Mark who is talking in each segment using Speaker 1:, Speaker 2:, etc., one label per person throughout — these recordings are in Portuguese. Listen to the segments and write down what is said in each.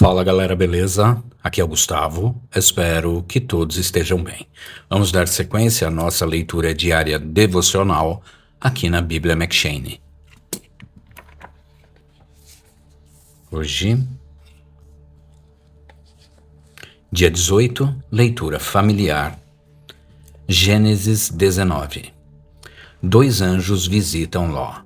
Speaker 1: Fala galera, beleza? Aqui é o Gustavo, espero que todos estejam bem. Vamos dar sequência à nossa leitura diária devocional aqui na Bíblia McShane. Hoje, dia 18, leitura familiar, Gênesis 19. 2 anjos visitam Ló.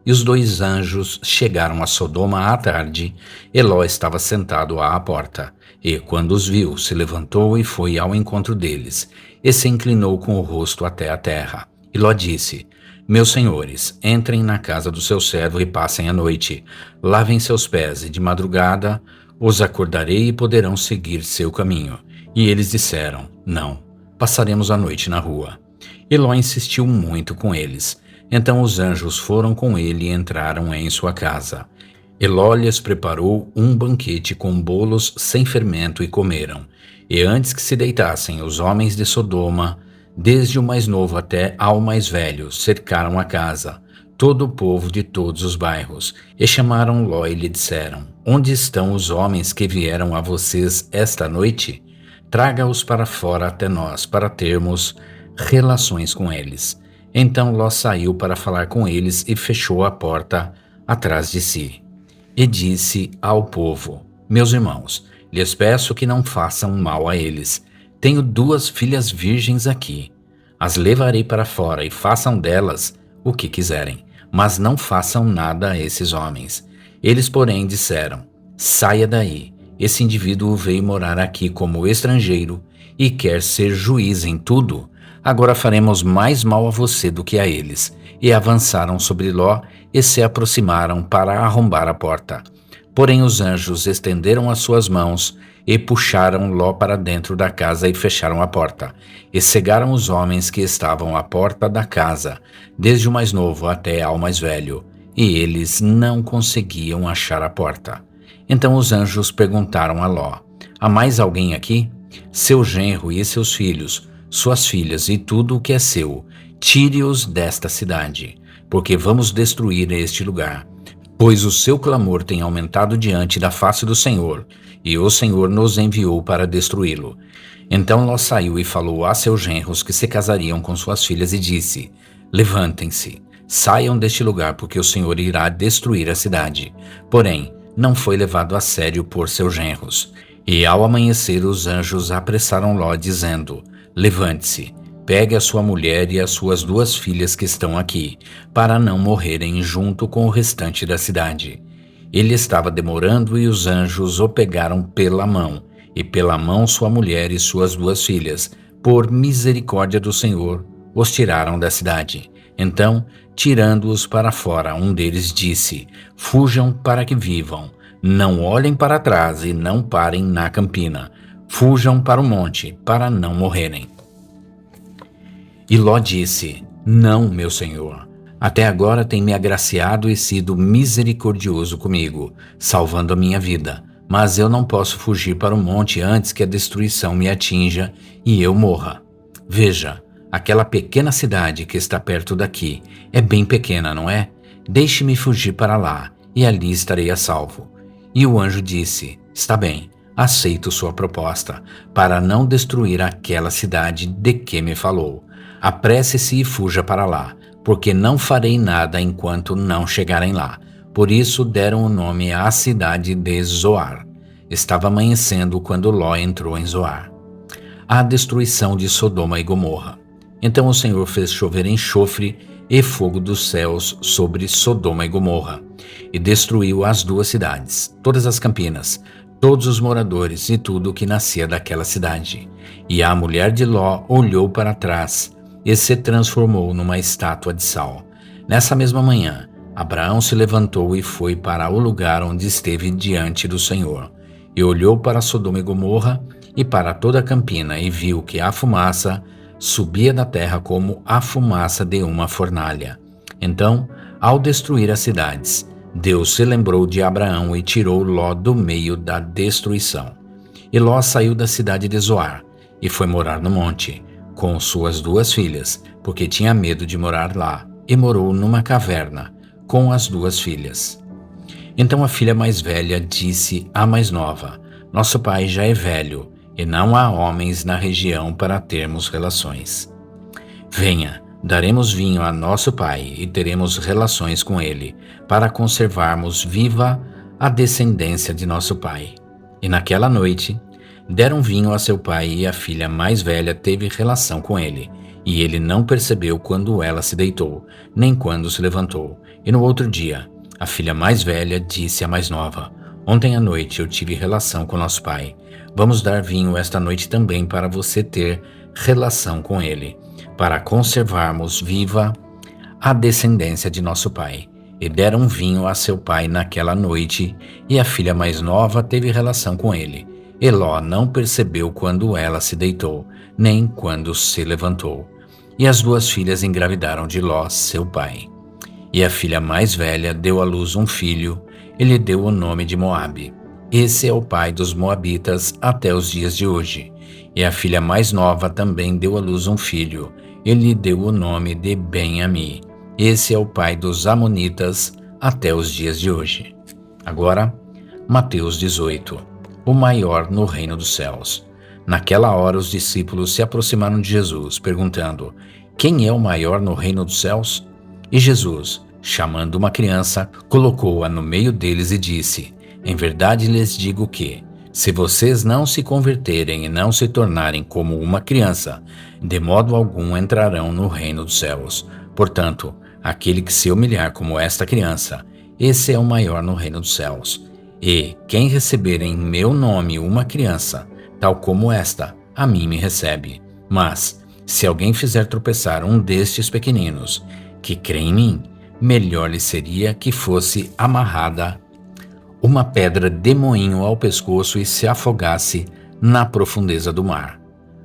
Speaker 1: E os 2 anjos chegaram a Sodoma à tarde, e Ló estava sentado à porta. E, quando os viu, se levantou e foi ao encontro deles, e se inclinou com o rosto até a terra. E Ló disse: Meus senhores, entrem na casa do seu servo e passem a noite. Lavem seus pés, e de madrugada os acordarei e poderão seguir seu caminho. E eles disseram: Não, passaremos a noite na rua. E Ló insistiu muito com eles. Então os anjos foram com ele e entraram em sua casa. E Ló lhes preparou um banquete com bolos sem fermento e comeram. E antes que se deitassem, os homens de Sodoma, desde o mais novo até ao mais velho, cercaram a casa, todo o povo de todos os bairros, e chamaram Ló e lhe disseram: Onde estão os homens que vieram a vocês esta noite? Traga-os para fora até nós, para termos relações com eles. Então Ló saiu para falar com eles e fechou a porta atrás de si. E disse ao povo: Meus irmãos, lhes peço que não façam mal a eles. Tenho 2 filhas virgens aqui. As levarei para fora e façam delas o que quiserem, mas não façam nada a esses homens. Eles, porém, disseram: Saia daí. Esse indivíduo veio morar aqui como estrangeiro e quer ser juiz em tudo. Agora faremos mais mal a você do que a eles. E avançaram sobre Ló e se aproximaram para arrombar a porta. Porém os anjos estenderam as suas mãos e puxaram Ló para dentro da casa e fecharam a porta. E cegaram os homens que estavam à porta da casa, desde o mais novo até ao mais velho. E eles não conseguiam achar a porta. Então os anjos perguntaram a Ló: Há mais alguém aqui? Seu genro e seus filhos, suas filhas e tudo o que é seu, tire-os desta cidade, porque vamos destruir este lugar. Pois o seu clamor tem aumentado diante da face do Senhor, e o Senhor nos enviou para destruí-lo. Então Ló saiu e falou a seus genros que se casariam com suas filhas e disse: Levantem-se, saiam deste lugar, porque o Senhor irá destruir a cidade. Porém, não foi levado a sério por seus genros. E ao amanhecer os anjos apressaram Ló, dizendo: Levante-se, pegue a sua mulher e as suas 2 filhas que estão aqui, para não morrerem junto com o restante da cidade. Ele estava demorando e os anjos o pegaram pela mão, e pela mão sua mulher e suas 2 filhas, por misericórdia do Senhor, os tiraram da cidade. Então, tirando-os para fora, um deles disse: Fujam para que vivam, não olhem para trás e não parem na campina. Fujam para o monte, para não morrerem. E Ló disse: Não, meu senhor. Até agora tem me agraciado e sido misericordioso comigo, salvando a minha vida. Mas eu não posso fugir para o monte antes que a destruição me atinja e eu morra. Veja, aquela pequena cidade que está perto daqui é bem pequena, não é? Deixe-me fugir para lá, e ali estarei a salvo. E o anjo disse: Está bem. Aceito sua proposta, para não destruir aquela cidade de que me falou. Apresse-se e fuja para lá, porque não farei nada enquanto não chegarem lá. Por isso deram o nome à cidade de Zoar. Estava amanhecendo quando Ló entrou em Zoar. A destruição de Sodoma e Gomorra. Então o Senhor fez chover enxofre e fogo dos céus sobre Sodoma e Gomorra, e destruiu as 2 cidades, todas as campinas, todos os moradores e tudo o que nascia daquela cidade. E a mulher de Ló olhou para trás e se transformou numa estátua de sal. Nessa mesma manhã, Abraão se levantou e foi para o lugar onde esteve diante do Senhor. E olhou para Sodoma e Gomorra e para toda a campina e viu que a fumaça subia da terra como a fumaça de uma fornalha. Então, ao destruir as cidades, Deus se lembrou de Abraão e tirou Ló do meio da destruição. E Ló saiu da cidade de Zoar e foi morar no monte, com suas 2 filhas, porque tinha medo de morar lá, e morou numa caverna, com as 2 filhas. Então a filha mais velha disse à mais nova: Nosso pai já é velho, e não há homens na região para termos relações. Venha, daremos vinho a nosso pai e teremos relações com ele, para conservarmos viva a descendência de nosso pai. E naquela noite, deram vinho a seu pai e a filha mais velha teve relação com ele. E ele não percebeu quando ela se deitou, nem quando se levantou. E no outro dia, a filha mais velha disse à mais nova: Ontem à noite eu tive relação com nosso pai. Vamos dar vinho esta noite também para você ter relação com ele, para conservarmos viva a descendência de nosso pai. E deram vinho a seu pai naquela noite, e a filha mais nova teve relação com ele. E Ló não percebeu quando ela se deitou, nem quando se levantou. E as duas filhas engravidaram de Ló, seu pai. E a filha mais velha deu à luz um filho, e lhe deu o nome de Moabe. Esse é o pai dos moabitas até os dias de hoje. E a filha mais nova também deu à luz um filho, e lhe deu o nome de Ben-Ami. Esse é o pai dos amonitas até os dias de hoje. Agora, Mateus 18. O maior no reino dos céus. Naquela hora os discípulos se aproximaram de Jesus, perguntando: Quem é o maior no reino dos céus? E Jesus, chamando uma criança, colocou-a no meio deles e disse: Em verdade lhes digo que, se vocês não se converterem e não se tornarem como uma criança, de modo algum entrarão no reino dos céus. Portanto, aquele que se humilhar como esta criança, esse é o maior no reino dos céus. E quem receber em meu nome uma criança, tal como esta, a mim me recebe. Mas, se alguém fizer tropeçar um destes pequeninos, que crê em mim, melhor lhe seria que fosse amarrada uma pedra de moinho ao pescoço e se afogasse na profundeza do mar.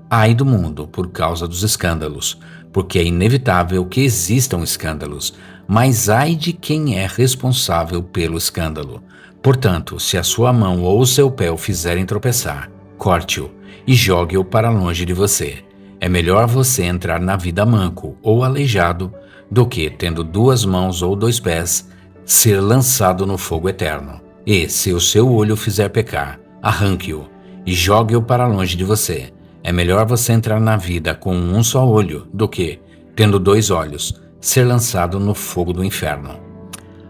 Speaker 1: Ai do mundo por causa dos escândalos, porque é inevitável que existam escândalos, mas ai de quem é responsável pelo escândalo. Portanto, se a sua mão ou o seu pé o fizerem tropeçar, corte-o e jogue-o para longe de você. É melhor você entrar na vida manco ou aleijado do que, tendo duas mãos ou dois pés, ser lançado no fogo eterno. E, se o seu olho fizer pecar, arranque-o e jogue-o para longe de você. É melhor você entrar na vida com um só olho do que, tendo dois olhos, ser lançado no fogo do inferno.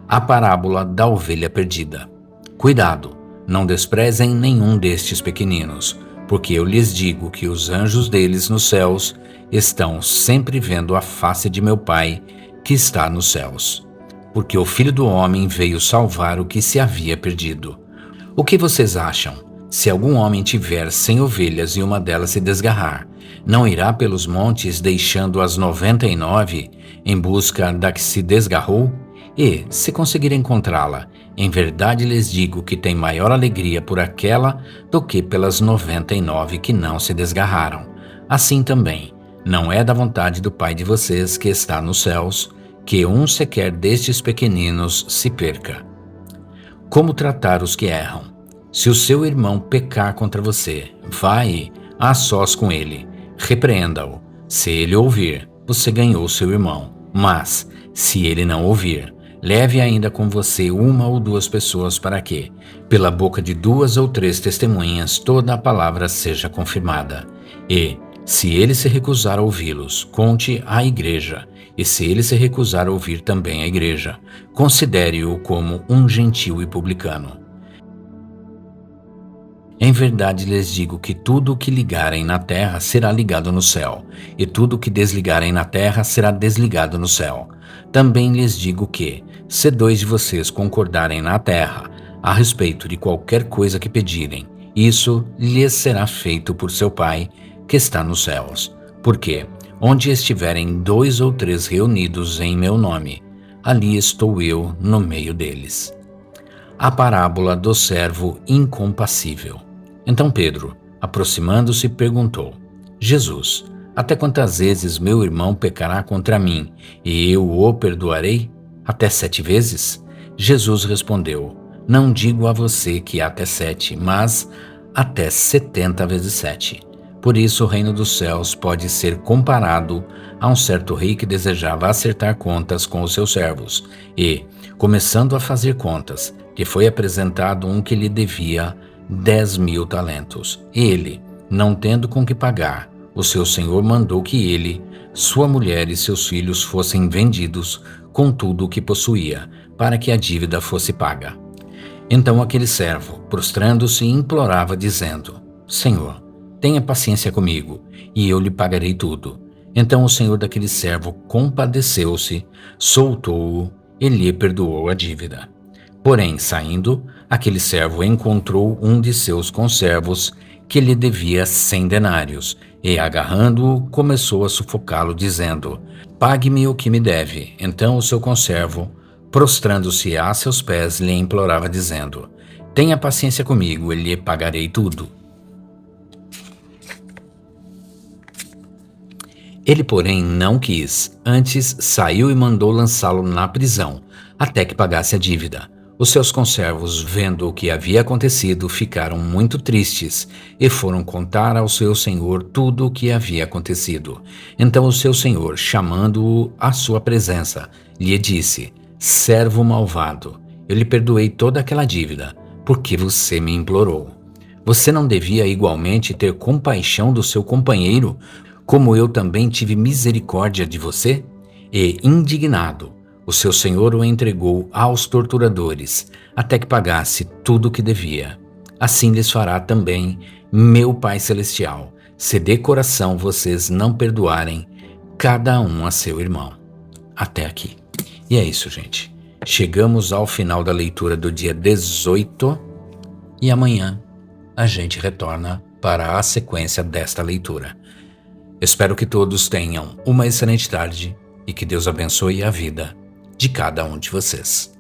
Speaker 1: A parábola da ovelha perdida. Cuidado, não desprezem nenhum destes pequeninos, porque eu lhes digo que os anjos deles nos céus estão sempre vendo a face de meu Pai que está nos céus. Porque o Filho do Homem veio salvar o que se havia perdido. O que vocês acham? Se algum homem tiver 100 ovelhas e uma delas se desgarrar, não irá pelos montes deixando as 99 em busca da que se desgarrou? E, se conseguir encontrá-la, em verdade lhes digo que tem maior alegria por aquela do que pelas 99 que não se desgarraram. Assim também, não é da vontade do Pai de vocês que está nos céus, que um sequer destes pequeninos se perca. Como tratar os que erram? Se o seu irmão pecar contra você, vai a sós com ele, repreenda-o. Se ele ouvir, você ganhou seu irmão. Mas, se ele não ouvir, leve ainda com você uma ou duas pessoas para que, pela boca de 2 ou 3 testemunhas, toda a palavra seja confirmada. E, se ele se recusar a ouvi-los, conte à igreja. E se ele se recusar a ouvir também a igreja, considere-o como um gentil e publicano. Em verdade lhes digo que tudo o que ligarem na terra será ligado no céu, e tudo o que desligarem na terra será desligado no céu. Também lhes digo que, se 2 de vocês concordarem na terra a respeito de qualquer coisa que pedirem, isso lhes será feito por seu Pai que está nos céus. Porque, onde estiverem 2 ou 3 reunidos em meu nome, ali estou eu no meio deles. A parábola do servo incompassível. Então Pedro, aproximando-se, perguntou: Jesus, até quantas vezes meu irmão pecará contra mim, e eu o perdoarei? Até 7 vezes? Jesus respondeu: Não digo a você que até 7, mas até 70 vezes 7. Por isso o reino dos céus pode ser comparado a um certo rei que desejava acertar contas com os seus servos e, começando a fazer contas, lhe foi apresentado um que lhe devia 10.000 talentos. Ele, não tendo com que pagar, o seu senhor mandou que ele, sua mulher e seus filhos fossem vendidos com tudo o que possuía, para que a dívida fosse paga. Então aquele servo, prostrando-se, implorava, dizendo: Senhor, tenha paciência comigo, e eu lhe pagarei tudo. Então o senhor daquele servo compadeceu-se, soltou-o e lhe perdoou a dívida. Porém, saindo, aquele servo encontrou um de seus conservos que lhe devia 100 denários, e agarrando-o, começou a sufocá-lo, dizendo: Pague-me o que me deve. Então o seu conservo, prostrando-se a seus pés, lhe implorava, dizendo: Tenha paciência comigo, e lhe pagarei tudo. Ele, porém, não quis, antes saiu e mandou lançá-lo na prisão, até que pagasse a dívida. Os seus conservos, vendo o que havia acontecido, ficaram muito tristes e foram contar ao seu senhor tudo o que havia acontecido. Então o seu senhor, chamando-o à sua presença, lhe disse: Servo malvado, eu lhe perdoei toda aquela dívida, porque você me implorou. Você não devia igualmente ter compaixão do seu companheiro, como eu também tive misericórdia de você? E, indignado, o seu senhor o entregou aos torturadores, até que pagasse tudo o que devia. Assim lhes fará também meu Pai Celestial, se de coração vocês não perdoarem cada um a seu irmão. Até aqui. E é isso, gente. Chegamos ao final da leitura do dia 18 e amanhã a gente retorna para a sequência desta leitura. Espero que todos tenham uma excelente tarde e que Deus abençoe a vida de cada um de vocês.